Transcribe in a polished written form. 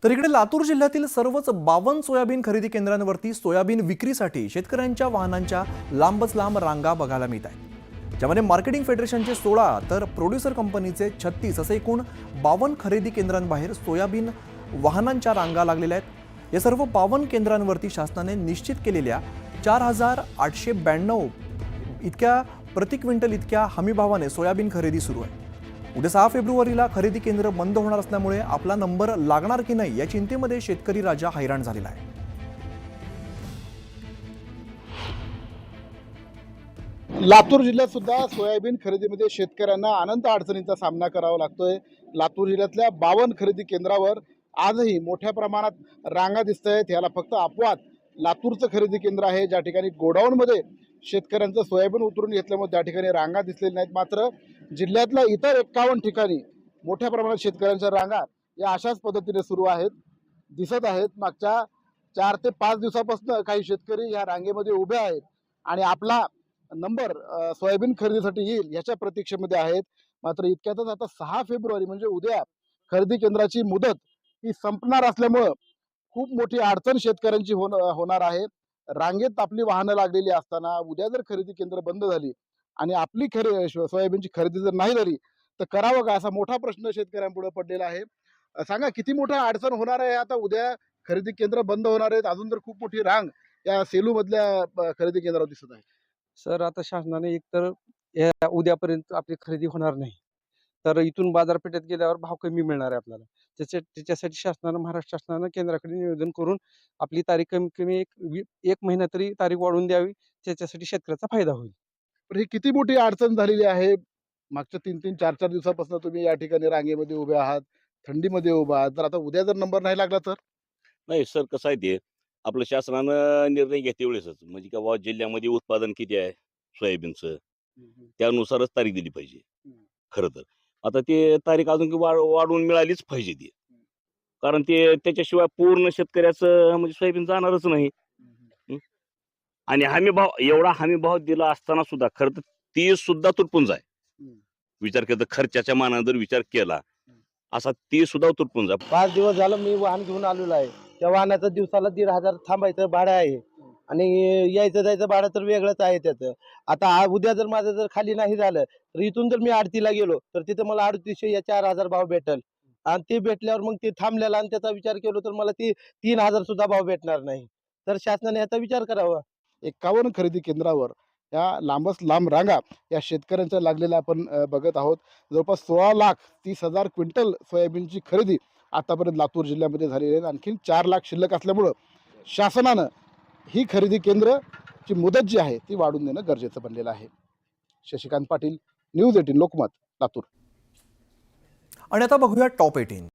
तर इकडे लातूर जिल्ह्यातील सर्वच 52 सोयाबीन खरेदी केंद्रांवरती सोयाबीन विक्रीसाठी शेतकऱ्यांच्या वाहनांच्या लांबच लांब रांगा बघायला मिळत आहेत। ज्यामध्ये मार्केटिंग फेडरेशनचे 16 तर प्रोड्युसर कंपनीचे 36 असे एकूण 52 खरेदी केंद्रांबाहेर सोयाबीन वाहनांच्या रांगा लागलेल्या आहेत। या सर्व 52 केंद्रांवरती शासनाने निश्चित केलेल्या 4892 इतक्या प्रति क्विंटल इतक्या हमीभावाने सोयाबीन खरेदी सुरू आहे। उद्या 6 फेब्रुवारीला खरेदी केंद्र बंद होणार असल्यामुळे आपला नंबर लागणार की नाही या चिंतेमध्ये शेतकरी राजा हैराण झालेला आहे। लातूर जिल्ह्यात सुद्धा सोयाबीन खरेदीमध्ये शेतकऱ्यांना अनंत अडचणींचा सामना करावा लागतोय। लातूर जिल्ह्यातल्या 52 खरेदी केंद्रावर आजही मोठ्या प्रमाणात रांगा दिसत आहेत। याला फक्त अपवाद लातूरचं खरेदी केंद्र आहे, ज्या ठिकाणी गोडाऊनमध्ये शेतकऱ्यांचं सोयाबीन उतरून घेतल्यामुळे त्या ठिकाणी रांगा दिसलेल्या नाहीत। मात्र जिल्ह्यातल्या इतर 51 ठिकाणी मोठ्या प्रमाणात शेतकऱ्यांच्या रांगा या अशाच पद्धतीने सुरू आहेत, दिसत आहेत। मागच्या 4 ते 5 दिवसापासून काही शेतकरी या रांगेमध्ये उभे आहेत आणि आपला नंबर सोयाबीन खरेदीसाठी येईल याच्या प्रतीक्षेमध्ये आहेत। मात्र इतक्यातच आता 6 फेब्रुवारी म्हणजे उद्या खरेदी केंद्राची मुदत ही संपणार असल्यामुळं खूप मोठी अडचण शेतकऱ्यांची होणार आहे। रांगेत आपली वाहनं लागलेली असताना उद्या जर खरेदी केंद्र बंद झाली आणि आपली सोयाबीनची खरेदी जर नाही झाली तर करावं का, असा मोठा प्रश्न शेतकऱ्यांपुढे पडलेला आहे। सांगा किती मोठा अडचण होणार आहे। आता उद्या खरेदी केंद्र बंद होणार आहेत, अजून तर खूप मोठी रांग या सेलू मधल्या खरेदी केंद्रावर दिसत आहे। सर, आता शासनाने एकतर उद्यापर्यंत आपली खरेदी होणार नाही, तर इथून बाजारपेठेत गेल्यावर भाव कमी मिळणार आहे आपल्याला। त्याच्यासाठी शासनानं, महाराष्ट्र शासनानं केंद्राकडे निवेदन करून आपली तारीख कमीत कमी एक महिना तरी तारीख वाढवून द्यावी, त्याच्यासाठी शेतकऱ्याचा फायदा होईल। पण ही किती मोठी अडचण झालेली आहे। मागच्या 3-3, 4-4 दिवसापासून तुम्ही या ठिकाणी रांगेमध्ये उभे आहात, थंडीमध्ये उभे आहात। तर आता उद्या जर नंबर नाही लागला तर? नाही सर, कसं आहे ते आपलं शासनानं निर्णय घेते वेळेसच म्हणजे का बाबा जिल्ह्यामध्ये उत्पादन किती आहे सोयाबीनचं, त्यानुसारच तारीख दिली पाहिजे खरं तर। आता ते तारीख अजून वाढवून मिळालीच पाहिजे ती, कारण ते त्याच्याशिवाय पूर्ण शेतकऱ्याचं म्हणजे सोयाबीन जाणारच नाही। आणि हमी भाव, एवढा हमी भाव दिला असताना सुद्धा खरं तर ती सुद्धा तुटपुंज आहे। विचार केला तर खर्चाच्या मानाने जर विचार केला असा ती सुद्धा तुटपुंज आहे। 5 दिवस झालं मी वाहन घेऊन आलेलो आहे। त्या वाहनाचं दिवसाला 1,500 थांबायचं भाडं आहे आणि यायचं जायचं भाडं तर वेगळंच आहे त्याचं। आता उद्या जर माझं जर खाली नाही झालं तर इथून जर मी आडतीला गेलो तर तिथं मला 350 या 4,000 भाव भेटेल आणि ते भेटल्यावर मग ते थांबलेला आणि त्याचा विचार केलो तर मला ती 3,000 सुद्धा भाव भेटणार नाही। तर शासनाने याचा विचार करावा। 51 खरेदी केंद्रावर या लांबच लांब रांगा या शेतकऱ्यांच्या लागलेल्या आपण बघत आहोत। जवळपास 16,30,000 क्विंटल सोयाबीनची खरेदी आतापर्यंत लातूर जिल्ह्यामध्ये झालेली आहे। आणखी 4 लाख शिल्लक असल्यामुळं शासनानं ही खरेदी केंद्रची मुदत जी आहे ती वाढवून देणं गरजेचं बनलेलं आहे। शशिकांत पाटील, न्यूज 18 लोकमत, लातूर। आणि आता बघूया टॉप 18।